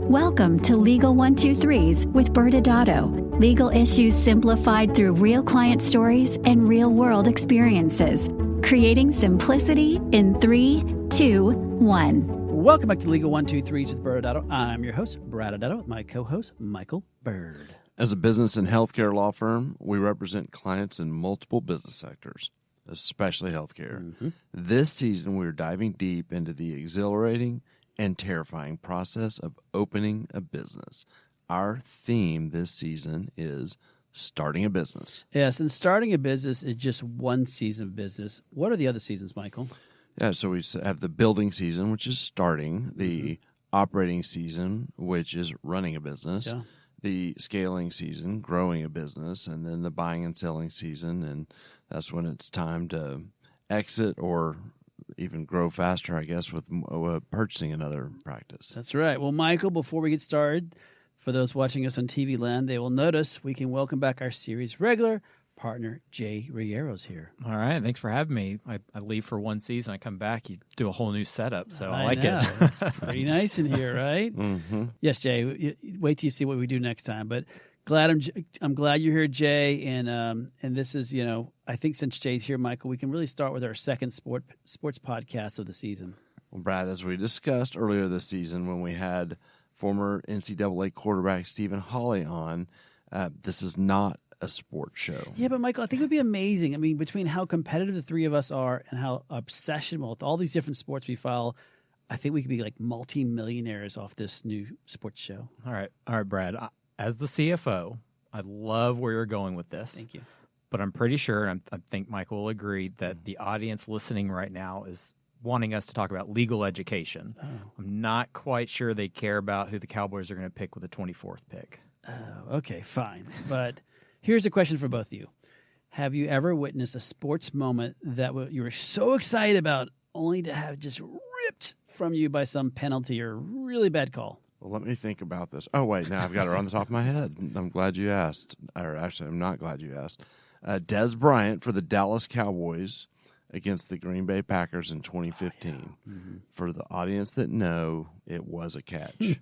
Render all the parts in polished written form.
Welcome to Legal 123s with ByrdAdatto. Legal issues simplified through real client stories and real-world experiences. Creating simplicity in 3, 2, 1. Welcome back to Legal 123s with ByrdAdatto. I'm your host, ByrdAdatto, with my co-host, Michael Byrd. As a business and healthcare law firm, we represent clients in multiple business sectors, especially healthcare. Mm-hmm. This season, we're diving deep into the exhilarating and terrifying process of opening a business. Our theme this season is starting a business. Yes, and starting a business is just one season of business. What are the other seasons, Michael? Yeah, so we have the building season, which is starting, the operating season, which is running a business, the scaling season, growing a business, and then the buying and selling season, and that's when it's time to exit or even grow faster, I guess, with purchasing another practice. That's right. Well, Michael, before we get started, for those watching us on TV land, they will notice we can welcome back our series regular partner, Jay Reyero's here. All right. Thanks for having me. I leave for one season. I come back, you do a whole new setup. So I like know. it. It's pretty nice in here, right? Mm-hmm. Yes, Jay. Wait till you see what we do next time. But I'm glad you're here, Jay. And this is, I think since Jay's here, Michael, we can really start with our second sports podcast of the season. Well, Brad, as we discussed earlier this season when we had former NCAA quarterback Stephen Hawley on, this is not a sports show. Yeah, but Michael, I think it would be amazing. I mean, between how competitive the three of us are and how obsessional with all these different sports we follow, I think we could be like multi-millionaires off this new sports show. All right, Brad. As the CFO, I love where you're going with this. Thank you. But I'm pretty sure, and I think Michael will agree, that the audience listening right now is wanting us to talk about legal education. Oh. I'm not quite sure they care about who the Cowboys are going to pick with the 24th pick. Oh, okay, fine. But here's a question for both of you. Have you ever witnessed a sports moment that you were so excited about only to have just ripped from you by some penalty or really bad call? Well, let me think about this. Oh, wait, now I've got it on the top of my head. I'm glad you asked. Or actually, I'm not glad you asked. Dez Bryant for the Dallas Cowboys against the Green Bay Packers in 2015. Mm-hmm. For the audience that know, it was a catch.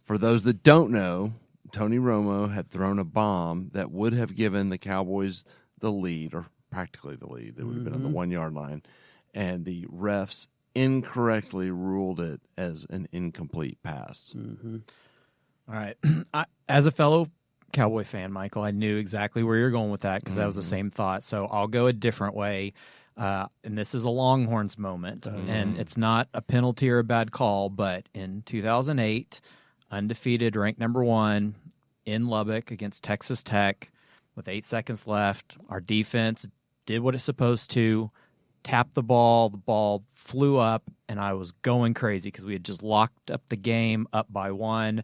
For those that don't know, Tony Romo had thrown a bomb that would have given the Cowboys the lead, or practically the lead. They would have been on the 1 yard line. And the refs incorrectly ruled it as an incomplete pass. Mm-hmm. All right. As a fellow Cowboy fan, Michael, I knew exactly where you're going with that because that was the same thought. So I'll go a different way. And this is a Longhorns moment. And it's not a penalty or a bad call, but in 2008, undefeated, ranked number 1 in Lubbock against Texas Tech with 8 seconds left. Our defense did what it's supposed to. Tapped the ball flew up, and I was going crazy because we had just locked up the game up by 1,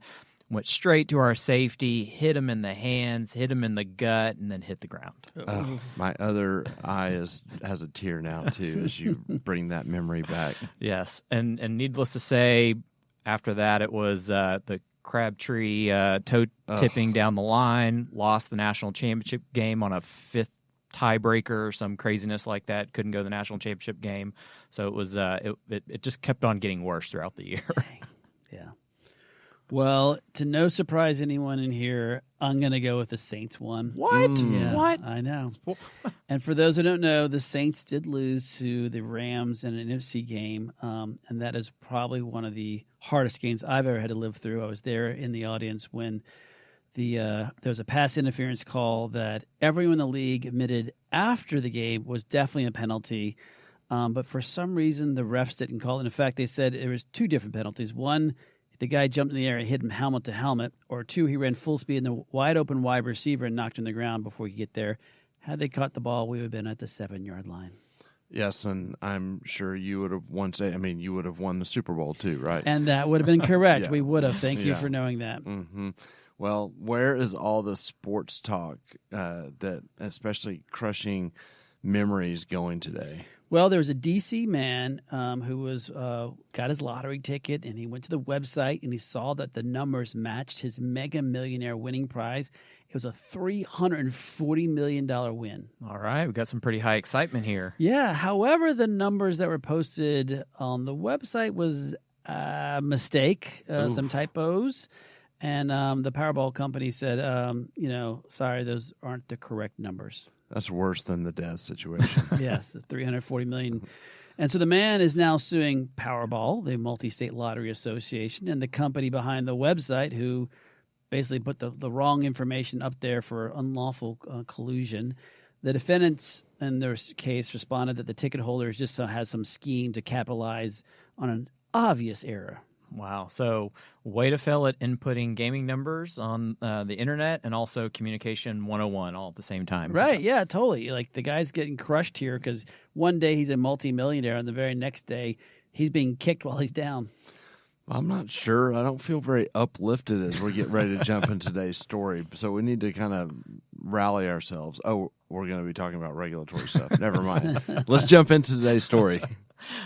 went straight to our safety, hit him in the hands, hit him in the gut, and then hit the ground. My other eye has a tear now, too, as you bring that memory back. Yes, and needless to say, after that it was the Crabtree toe tipping down the line, lost the national championship game on a 5th tiebreaker or some craziness like that. Couldn't go to the national championship game. So it was it just kept on getting worse throughout the year. Dang. Yeah. Well, to no surprise anyone in here, I'm going to go with the Saints one. What? Yeah, What? I know. And for those who don't know, the Saints did lose to the Rams in an NFC game, and that is probably one of the hardest games I've ever had to live through. I was there in the audience when there was a pass interference call that everyone in the league admitted after the game was definitely a penalty, but for some reason the refs didn't call it. In fact, they said there was 2 different penalties. One, the guy jumped in the air and hit him helmet to helmet, or 2, he ran full speed in the wide open wide receiver and knocked him to the ground before he could get there. Had they caught the ball, we would have been at the 7-yard line. Yes, and I'm sure you would have you would have won the Super Bowl too, right? And that would have been correct. Yeah. We would have. Thank you for knowing that. Mm-hmm. Well, where is all the sports talk that especially crushing memories going today? Well, there was a D.C. man who was got his lottery ticket, and he went to the website, and he saw that the numbers matched his Mega Millionaire winning prize. It was a $340 million win. All right. We got some pretty high excitement here. Yeah. However, the numbers that were posted on the website was mistake, some typos. And the Powerball company said, sorry, those aren't the correct numbers. That's worse than the death situation. Yes, $340 million. And so the man is now suing Powerball, the Multi-State Lottery Association, and the company behind the website who basically put the wrong information up there for unlawful collusion. The defendants in their case responded that the ticket holders just has some scheme to capitalize on an obvious error. Wow. So way to fail at inputting gaming numbers on the internet and also communication 101 all at the same time. Right. Yeah, totally. Like the guy's getting crushed here because one day he's a multimillionaire and the very next day he's being kicked while he's down. I'm not sure. I don't feel very uplifted as we get ready to jump into today's story. So we need to kind of rally ourselves. Oh, we're going to be talking about regulatory stuff. Never mind. Let's jump into today's story.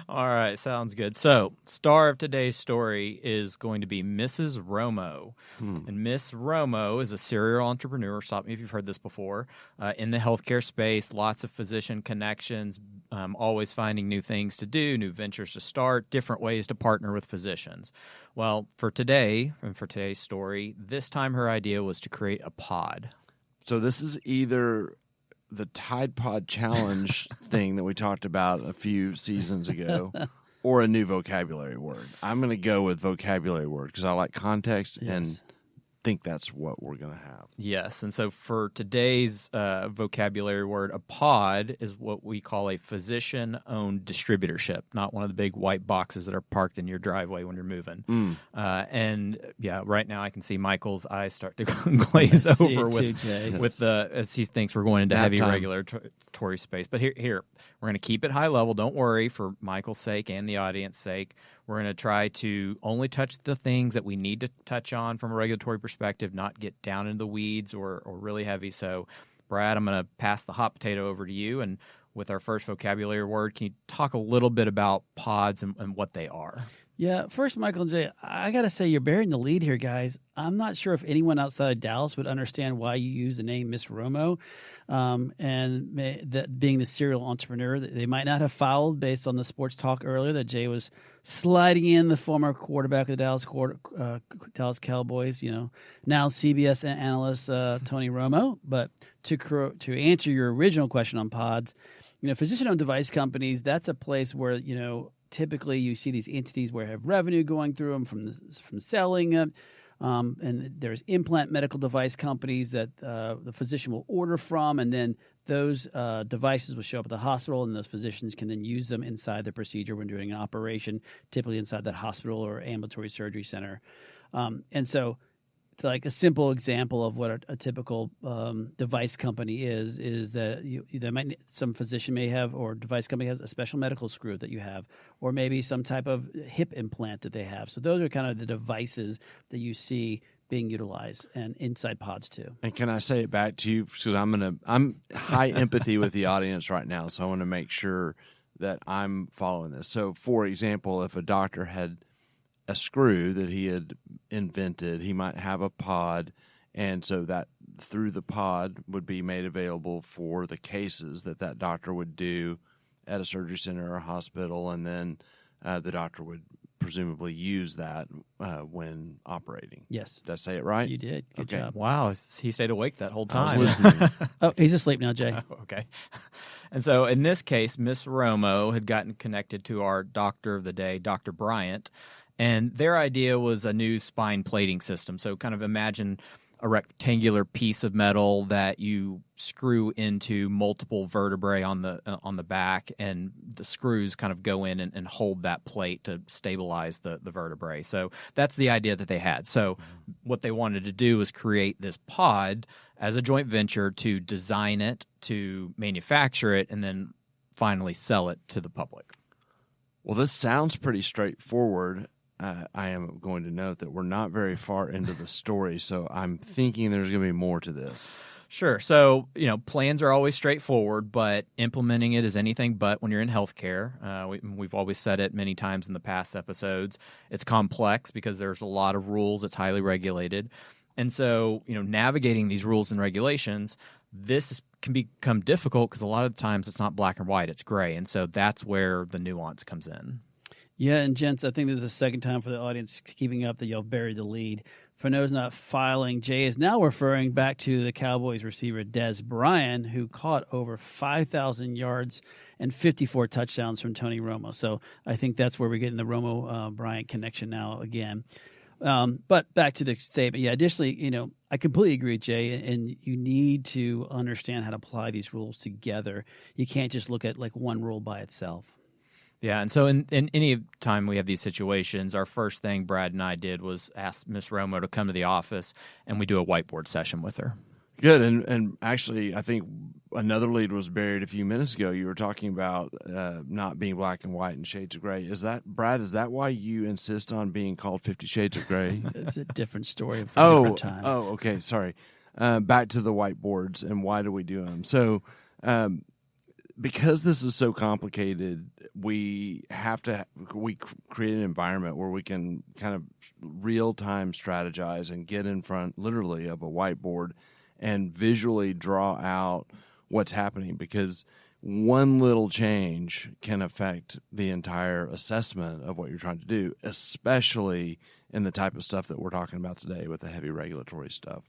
All right, sounds good. So, star of today's story is going to be Mrs. Romo. And Miss Romo is a serial entrepreneur. Stop me if you've heard this before. In the healthcare space, lots of physician connections, always finding new things to do, new ventures to start, different ways to partner with physicians. Well, for today, and for today's story, this time her idea was to create a pod. So this is either the Tide Pod Challenge thing that we talked about a few seasons ago, or a new vocabulary word. I'm going to go with vocabulary word because I like context and think that's what we're going to have. Yes, and so for today's vocabulary word, a pod is what we call a physician-owned distributorship, not one of the big white boxes that are parked in your driveway when you're moving. And yeah, right now I can see Michael's eyes start to glaze over as he thinks we're going into heavy regulatory space. But here, we're going to keep it high level. Don't worry, for Michael's sake and the audience's sake. We're going to try to only touch the things that we need to touch on from a regulatory perspective, not get down into the weeds or really heavy. So, Brad, I'm going to pass the hot potato over to you. And with our first vocabulary word, can you talk a little bit about pods and what they are? Yeah, first, Michael and Jay, I got to say you're bearing the lead here, guys. I'm not sure if anyone outside of Dallas would understand why you use the name Miss Romo, and that being the serial entrepreneur. They might not have followed based on the sports talk earlier that Jay was sliding in the former quarterback of the Dallas Cowboys, now CBS analyst Tony Romo. But to answer your original question on pods, physician-owned device companies, that's a place where, typically you see these entities where have revenue going through them from selling it. And there's implant medical device companies that the physician will order from, and then those devices will show up at the hospital, and those physicians can then use them inside the procedure when doing an operation, typically inside that hospital or ambulatory surgery center. And so it's like a simple example of what a typical device company is that some physician may have, or device company has a special medical screw that you have, or maybe some type of hip implant that they have. So those are kind of the devices that you see being utilized, and inside pods too. And can I say it back to you, because I'm high empathy with the audience right now, so I want to make sure that I'm following this. So, for example, if a doctor had a screw that he had invented, he might have a pod, and so that through the pod would be made available for the cases that doctor would do at a surgery center or a hospital, and then the doctor would presumably use that when operating. Yes. Did I say it right? You did. Good job. Wow, he stayed awake that whole time. I was listening. Oh, he's asleep now, Jay. Okay. And so in this case, Miss Romo had gotten connected to our doctor of the day, Dr. Bryant, and their idea was a new spine plating system. So kind of imagine a rectangular piece of metal that you screw into multiple vertebrae on the back, and the screws kind of go in and hold that plate to stabilize the vertebrae. So that's the idea that they had. So what they wanted to do was create this pod as a joint venture to design it, to manufacture it, and then finally sell it to the public. Well, this sounds pretty straightforward. I am going to note that we're not very far into the story, so I'm thinking there's going to be more to this. Sure. So, plans are always straightforward, but implementing it is anything but when you're in healthcare. We've always said it many times in the past episodes. It's complex because there's a lot of rules. It's highly regulated. And so, navigating these rules and regulations, this can become difficult because a lot of times it's not black and white, it's gray. And so that's where the nuance comes in. Yeah, and gents, I think this is the second time for the audience keeping up that y'all buried the lead. For those not filing, Jay is now referring back to the Cowboys receiver Des Bryant, who caught over 5,000 yards and 54 touchdowns from Tony Romo. So I think that's where we're getting the Romo-Bryant connection now again. But back to the statement. Yeah, additionally, I completely agree with Jay, and you need to understand how to apply these rules together. You can't just look at like one rule by itself. Yeah, and so in any time we have these situations, our first thing Brad and I did was ask Miss Romo to come to the office, and we do a whiteboard session with her. Good, and actually, I think another lead was buried a few minutes ago. You were talking about not being black and white and shades of gray. Is that, Brad, is that why you insist on being called 50 Shades of Gray? It's a different story for a different time. Oh, okay, sorry. Back to the whiteboards, and why do we do them? So because this is so complicated, we create an environment where we can kind of real-time strategize and get in front, literally, of a whiteboard and visually draw out what's happening, because one little change can affect the entire assessment of what you're trying to do, especially in the type of stuff that we're talking about today with the heavy regulatory stuff.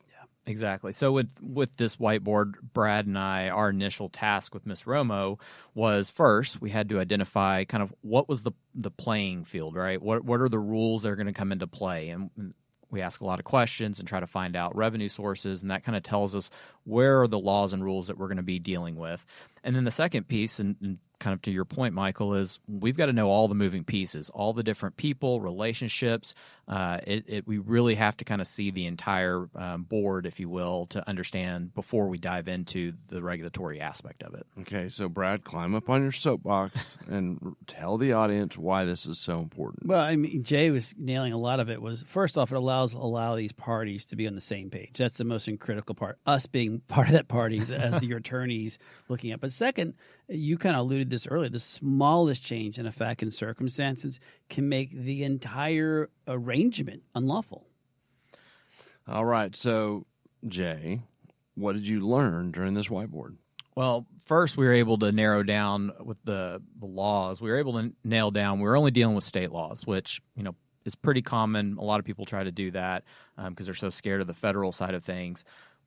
Exactly. So with this whiteboard, Brad and I, our initial task with Ms. Romo was, first, we had to identify kind of what was the playing field, right? What are the rules that are going to come into play? And we ask a lot of questions and try to find out revenue sources, and that kind of tells us where are the laws and rules that we're going to be dealing with. And then the second piece, and kind of to your point, Michael, is we've got to know all the moving pieces, all the different people, relationships. We really have to kind of see the entire board, if you will, to understand before we dive into the regulatory aspect of it. Okay, so Brad, climb up on your soapbox and tell the audience why this is so important. Well, I mean, Jay was nailing a lot of it. Was, first off, it allow these parties to be on the same page. That's the most critical part, us being part of that party as your attorneys looking at. But second, you kind of alluded this earlier, the smallest change in a fact and circumstances can make the entire arrangement unlawful. All right. So, Jay, what did you learn during this whiteboard? Well, first we were able to narrow down with the laws. We were able to nail down we were only dealing with state laws, which, is pretty common. A lot of people try to do that because they're so scared of the federal side of things.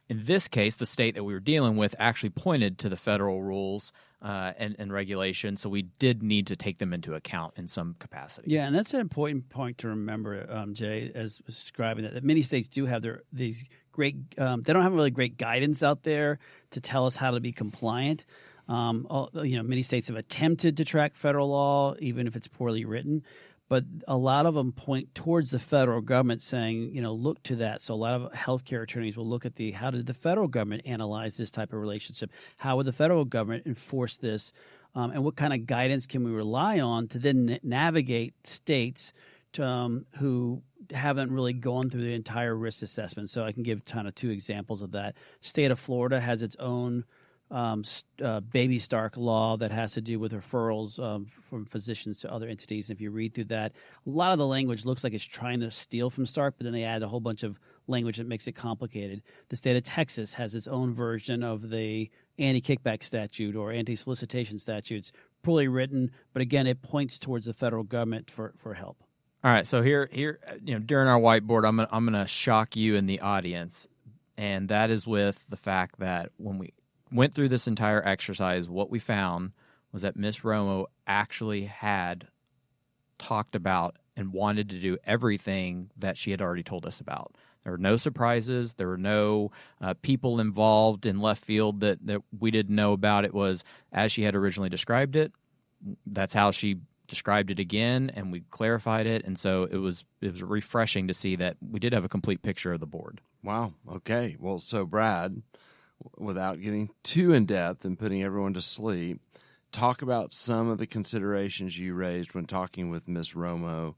In this case, the state that we were dealing with actually pointed to the federal rules and regulations, so we did need to take them into account in some capacity. Yeah, and that's an important point to remember, Jay, as describing that many states do have these great they don't have really great guidance out there to tell us how to be compliant. Many states have attempted to track federal law, even if it's poorly written. But a lot of them point towards the federal government saying, look to that. So a lot of healthcare attorneys will look at how did the federal government analyze this type of relationship? How would the federal government enforce this? And what kind of guidance can we rely on to then navigate states who haven't really gone through the entire risk assessment? So I can give kind of two examples of that. State of Florida has its own baby Stark law that has to do with referrals from physicians to other entities. And if you read through that, a lot of the language looks like it's trying to steal from Stark, but then they add a whole bunch of language that makes it complicated. The state of Texas has its own version of the anti-kickback statute or anti-solicitation statutes, poorly written, but again, it points towards the federal government for help. All right, so here, during our whiteboard, I'm gonna shock you in the audience, and that is with the fact that when we went through this entire exercise, what we found was that Miss Romo actually had talked about and wanted to do everything that she had already told us about. There were no surprises. There were no people involved in left field that we didn't know about. It was as she had originally described it. That's how she described it again, and we clarified it. And so it was refreshing to see that we did have a complete picture of the board. Wow. Okay. Well, so Brad, without getting too in-depth and putting everyone to sleep, talk about some of the considerations you raised when talking with Ms. Romo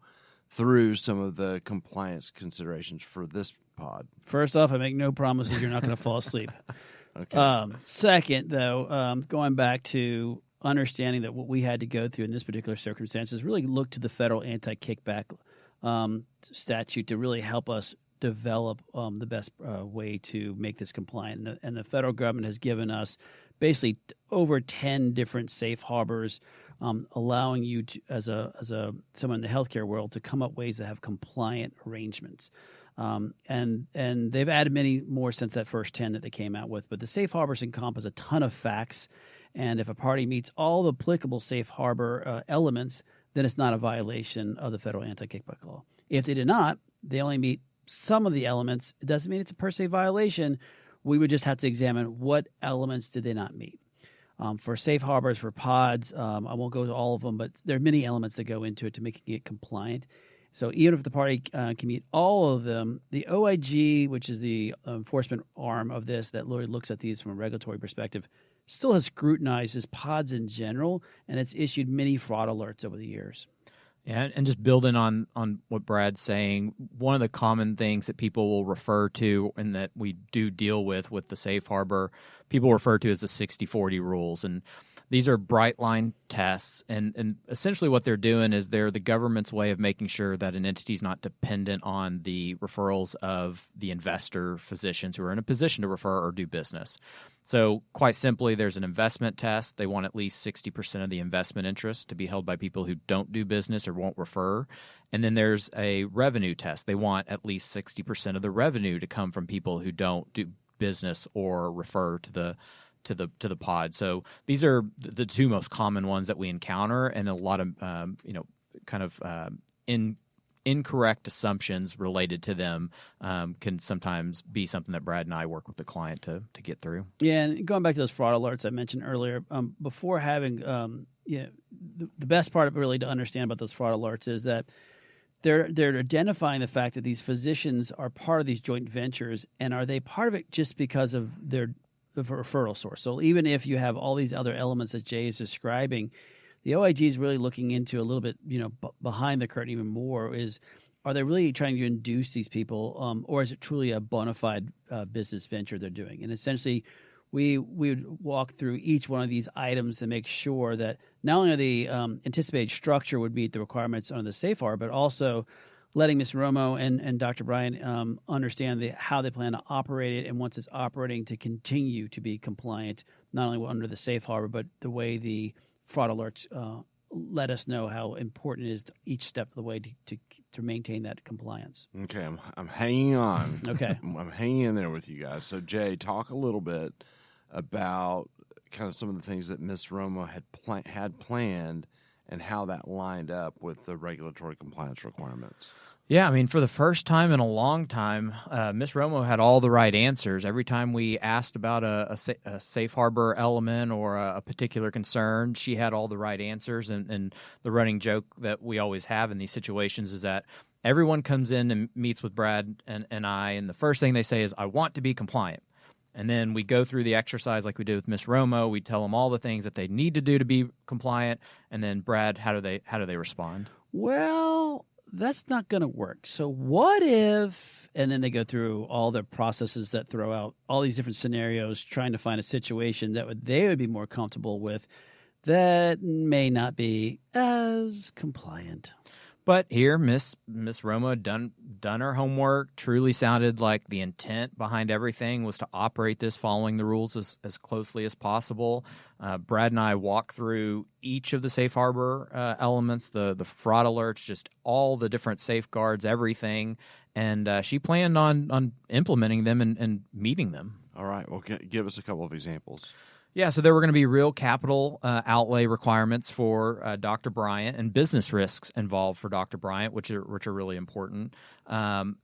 through some of the compliance considerations for this pod. First off, I make no promises you're not going to fall asleep. Okay. Second, though, going back to understanding that what we had to go through in this particular circumstance is really look to the federal anti-kickback statute to really help us develop the best way to make this compliant. And the federal government has given us basically over 10 different safe harbors allowing you to, as someone in the healthcare world, to come up ways that have compliant arrangements. And they've added many more since that first 10 that they came out with. But the safe harbors encompass a ton of facts. And if a party meets all the applicable safe harbor elements, then it's not a violation of the federal anti-kickback law. If they did not, they only meet some of the elements. It doesn't mean it's a per se violation. We would just have to examine what elements did they not meet. For safe harbors, for pods, I won't go to all of them, but there are many elements that go into it to making it compliant. So even if the party can meet all of them, the OIG, which is the enforcement arm of this that literally looks at these from a regulatory perspective, still has scrutinized as pods in general, and it's issued many fraud alerts over the years. Yeah, and just building on what Brad's saying, one of the common things that people will refer to and that we do deal with the safe harbor, people refer to as the 60-40 rules. And these are bright line tests, and essentially what they're doing is they're the government's way of making sure that an entity is not dependent on the referrals of the investor physicians who are in a position to refer or do business. So quite simply, there's an investment test. They want at least 60% of the investment interest to be held by people who don't do business or won't refer. And then there's a revenue test. They want at least 60% of the revenue to come from people who don't do business or refer to the pod. So these are the two most common ones that we encounter, and a lot of incorrect assumptions related to them can sometimes be something that Brad and I work with the client to get through. Yeah, and going back to those fraud alerts I mentioned earlier, before having the best part of really to understand about those fraud alerts is that they're identifying the fact that these physicians are part of these joint ventures, and are they part of it just because of their referral source? So even if you have all these other elements that Jay is describing, the OIG is really looking into a little bit, behind the curtain even more, is are they really trying to induce these people, or is it truly a bona fide business venture they're doing? And essentially, we would walk through each one of these items to make sure that not only the anticipated structure would meet the requirements under the safe harbor, but also letting Ms. Romo and Dr. Bryan understand how they plan to operate it, and once it's operating, to continue to be compliant, not only under the safe harbor, but the way the fraud alerts let us know how important it is each step of the way to maintain that compliance. Okay, I'm hanging on. Okay. I'm hanging in there with you guys. So, Jay, talk a little bit about kind of some of the things that Ms. Romo had planned and how that lined up with the regulatory compliance requirements. Yeah, I mean, for the first time in a long time, Ms. Romo had all the right answers. Every time we asked about a safe harbor element or a particular concern, she had all the right answers. And the running joke that we always have in these situations is that everyone comes in and meets with Brad and I, and the first thing they say is, "I want to be compliant." And then we go through the exercise like we did with Ms. Romo. We tell them all the things that they need to do to be compliant. And then, Brad, how do they respond? Well, that's not going to work. So what if, and then they go through all the processes that throw out all these different scenarios, trying to find a situation that they would be more comfortable with that may not be as compliant. But here, Miss Romo done her homework. Truly sounded like the intent behind everything was to operate this following the rules as closely as possible. Brad and I walked through each of the safe harbor elements, the fraud alerts, just all the different safeguards, everything. And she planned on implementing them and meeting them. All right. Well, give us a couple of examples. Yeah, so there were going to be real capital outlay requirements for Dr. Bryant and business risks involved for Dr. Bryant, which are really important.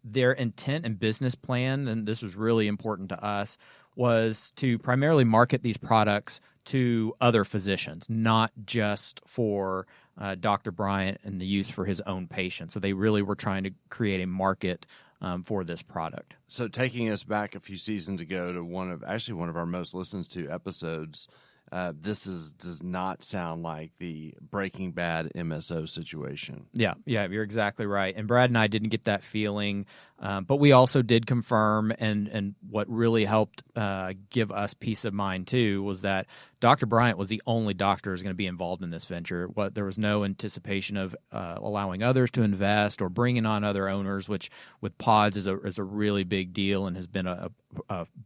Their intent and business plan, and this was really important to us, was to primarily market these products to other physicians, not just for Dr. Bryant and the use for his own patients. So they really were trying to create a market for this product. So taking us back a few seasons ago to one of our most listened to episodes, this does not sound like the Breaking Bad MSO situation. Yeah, you're exactly right. And Brad and I didn't get that feeling, but we also did confirm, and what really helped give us peace of mind too was that Dr. Bryant was the only doctor who's going to be involved in this venture. There was no anticipation of allowing others to invest or bringing on other owners, which with pods is a really big deal and has been a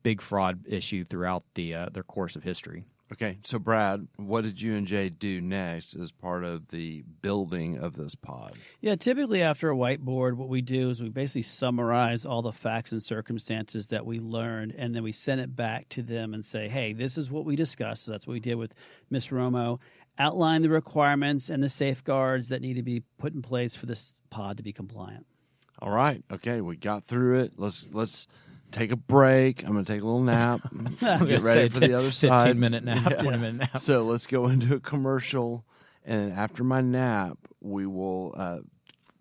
big fraud issue throughout their course of history. Okay, so Brad, what did you and Jay do next as part of the building of this pod? Yeah, typically after a whiteboard, what we do is we basically summarize all the facts and circumstances that we learned, and then we send it back to them and say, hey, this is what we discussed. So that's what we did with Ms. Romo. Outline the requirements and the safeguards that need to be put in place for this pod to be compliant. All right. Okay, we got through it. Let's take a break. I'm going to take a little nap. Get ready for the other side. 15-minute nap, 20-minute nap. So let's go into a commercial, and after my nap, we will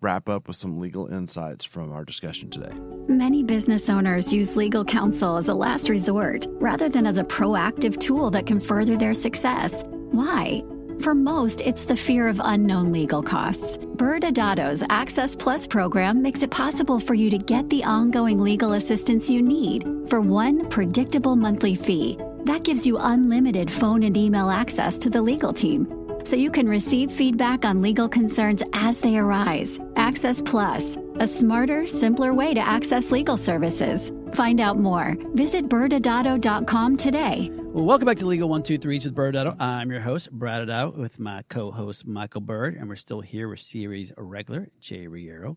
wrap up with some legal insights from our discussion today. Many business owners use legal counsel as a last resort rather than as a proactive tool that can further their success. Why? For most, it's the fear of unknown legal costs. ByrdAdatto's Access Plus program makes it possible for you to get the ongoing legal assistance you need for one predictable monthly fee. That gives you unlimited phone and email access to the legal team, so you can receive feedback on legal concerns as they arise. Access Plus, a smarter, simpler way to access legal services. Find out more. Visit ByrdAdatto.com today. Well, welcome back to Legal 123s with ByrdAdatto. I'm your host, ByrdAdatto, with my co-host, Michael Byrd, and we're still here with series regular, Jay Reyero.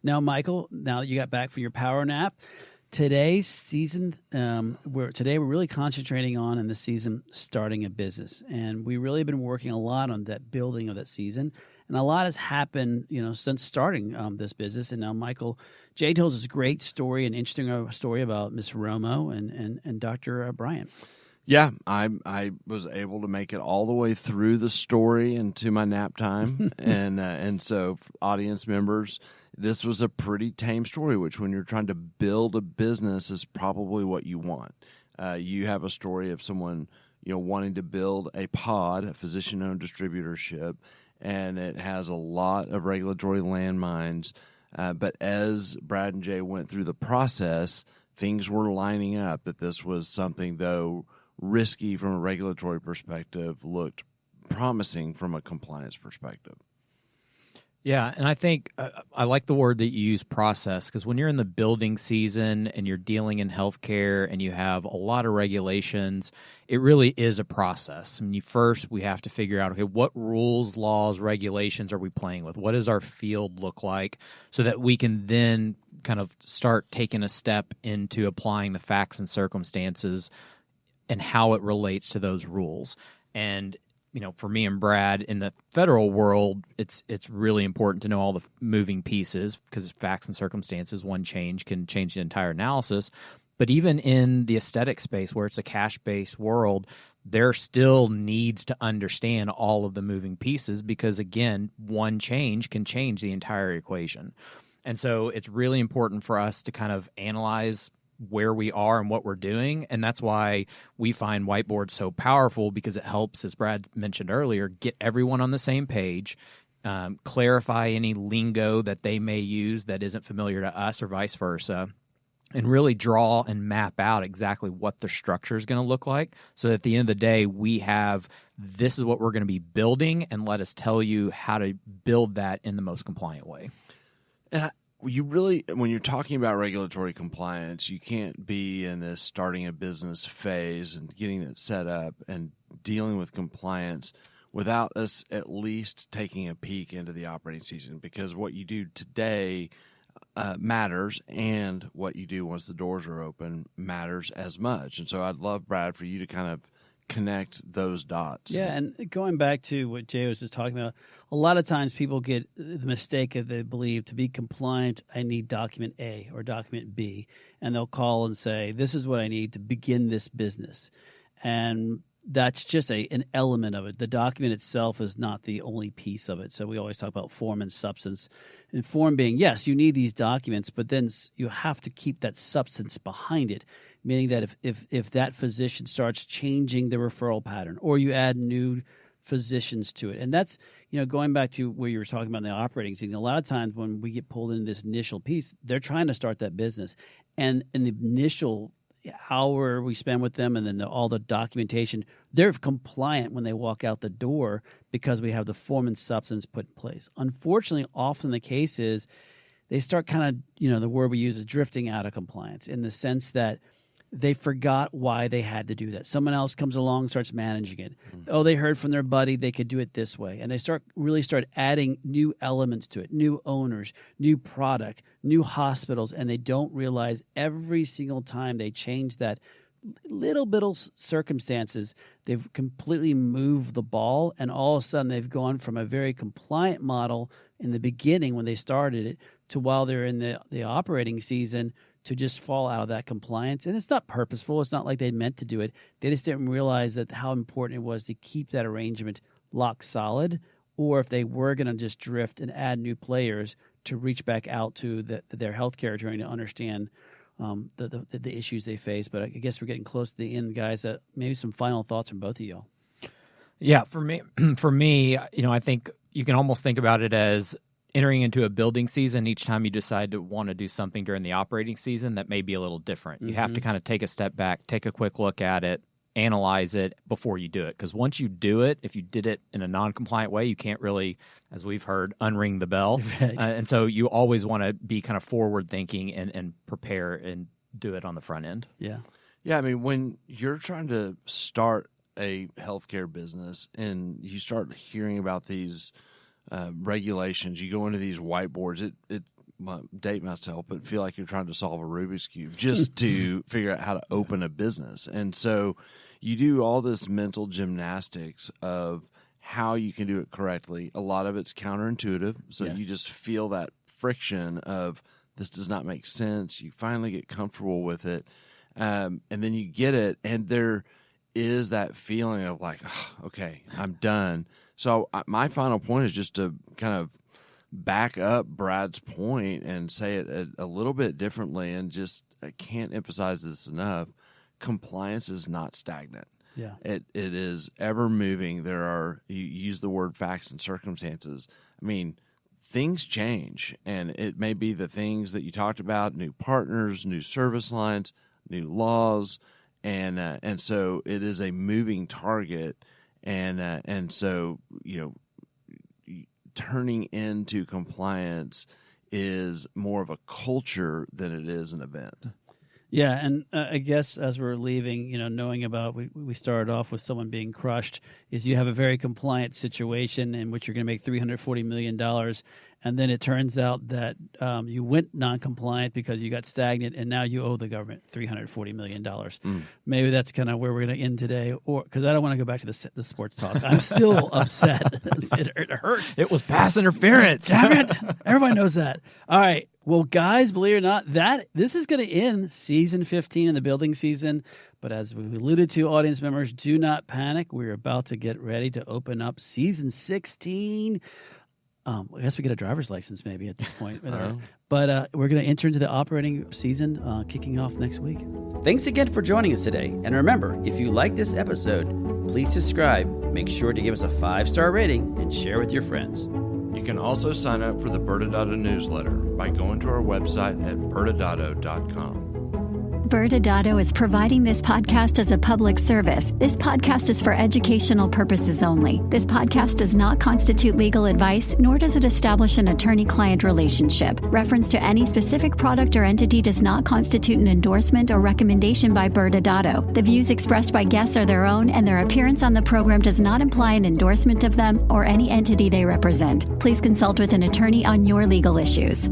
Now, Michael, now that you got back from your power nap, today's season, we're really concentrating on in the season starting a business, and we really have been working a lot on that building of that season, and a lot has happened, since starting this business. And now, Michael, Jay tells us a great story, an interesting story about Miss Romo and Dr. Bryant. Yeah, I was able to make it all the way through the story into my nap time, and so audience members, this was a pretty tame story, which when you're trying to build a business is probably what you want. You have a story of someone wanting to build a pod, a physician-owned distributorship, and it has a lot of regulatory landmines. But as Brad and Jay went through the process, things were lining up that this was something, though risky from a regulatory perspective, looked promising from a compliance perspective. Yeah, and I think I like the word that you use, process, because when you're in the building season and you're dealing in healthcare and you have a lot of regulations, it really is a process. I mean, we have to figure out, okay, what rules, laws, regulations are we playing with? What does our field look like so that we can then kind of start taking a step into applying the facts and circumstances and how it relates to those rules. And for me and Brad, in the federal world, it's really important to know all the moving pieces, because facts and circumstances, one change can change the entire analysis. But even in the aesthetic space, where it's a cash-based world, there still needs to understand all of the moving pieces, because, again, one change can change the entire equation. And so it's really important for us to kind of analyze where we are and what we're doing. And that's why we find whiteboards so powerful, because it helps, as Brad mentioned earlier, get everyone on the same page, clarify any lingo that they may use that isn't familiar to us or vice versa, and really draw and map out exactly what the structure is going to look like, so that at the end of the day, we have, this is what we're going to be building, and let us tell you how to build that in the most compliant way. You really, when you're talking about regulatory compliance, you can't be in this starting a business phase and getting it set up and dealing with compliance without us at least taking a peek into the operating season, because what you do today matters, and what you do once the doors are open matters as much. And so I'd love, Brad, for you to kind of connect those dots. Yeah, and going back to what Jay was just talking about, a lot of times people get the mistake that they believe to be compliant, I need document A or document B, and they'll call and say, this is what I need to begin this business. And that's just an element of it. The document itself is not the only piece of it. So we always talk about form and substance. And form being, yes, you need these documents, but then you have to keep that substance behind it, meaning that if that physician starts changing the referral pattern, or you add new physicians to it. And that's, going back to where you were talking about in the operating season, a lot of times when we get pulled into this initial piece, they're trying to start that business. And in the initial hour we spend with them, and then all the documentation, they're compliant when they walk out the door, because we have the form and substance put in place. Unfortunately, often the case is they start kind of, the word we use is drifting out of compliance, in the sense that they forgot why they had to do that. Someone else comes along, starts managing it. Oh, they heard from their buddy they could do it this way. And they start adding new elements to it, new owners, new product, new hospitals, and they don't realize every single time they change that little bit of circumstances, they've completely moved the ball, and all of a sudden they've gone from a very compliant model in the beginning when they started it to while they're in the operating season to just fall out of that compliance. And it's not purposeful. It's not like they meant to do it. They just didn't realize that how important it was to keep that arrangement locked solid, or if they were going to just drift and add new players to reach back out to their healthcare attorney to understand the issues they face. But I guess we're getting close to the end, guys. Maybe some final thoughts from both of y'all. Yeah, for me, I think you can almost think about it as entering into a building season. Each time you decide to want to do something during the operating season, that may be a little different. You have to kind of take a step back, take a quick look at it, analyze it before you do it. Because once you do it, if you did it in a non-compliant way, you can't really, as we've heard, unring the bell. Right. And so you always want to be kind of forward-thinking and prepare and do it on the front end. Yeah. Yeah, I mean, when you're trying to start a healthcare business and you start hearing about these regulations, you go into these whiteboards, it date myself, but feel like you're trying to solve a Rubik's Cube just to figure out how to open a business. And so you do all this mental gymnastics of how you can do it correctly. A lot of it's counterintuitive, so you just feel that friction of this does not make sense. You finally get comfortable with it, and then you get it, and there is that feeling of like, oh, okay, I'm done. So my final point is just to kind of back up Brad's point and say it a little bit differently, and just I can't emphasize this enough. Compliance is not stagnant. Yeah, it is ever moving. You use the word facts and circumstances. I mean, things change, and it may be the things that you talked about: new partners, new service lines, new laws, and so it is a moving target. And so, turning into compliance is more of a culture than it is an event. Yeah, and I guess as we're leaving, knowing about, we started off with someone being crushed, is you have a very compliant situation in which you're going to make $340 million, and then it turns out that you went non-compliant because you got stagnant, and now you owe the government $340 million. Maybe that's kind of where we're going to end today, or because I don't want to go back to the sports talk. I'm still upset. It hurts. It was pass interference. Damn it. Everybody knows that. All right. Well, guys, believe it or not, this is going to end season 15 in the building season. But as we alluded to, audience members, do not panic. We're about to get ready to open up season 16. I guess we get a driver's license maybe at this point. But we're going to enter into the operating season kicking off next week. Thanks again for joining us today. And remember, if you like this episode, please subscribe. Make sure to give us a 5-star rating and share with your friends. You can also sign up for the ByrdAdatto newsletter by going to our website at ByrdAdatto.com. ByrdAdatto is providing this podcast as a public service. This podcast is for educational purposes only. This podcast does not constitute legal advice, nor does it establish an attorney-client relationship. Reference to any specific product or entity does not constitute an endorsement or recommendation by ByrdAdatto. The views expressed by guests are their own, and their appearance on the program does not imply an endorsement of them or any entity they represent. Please consult with an attorney on your legal issues.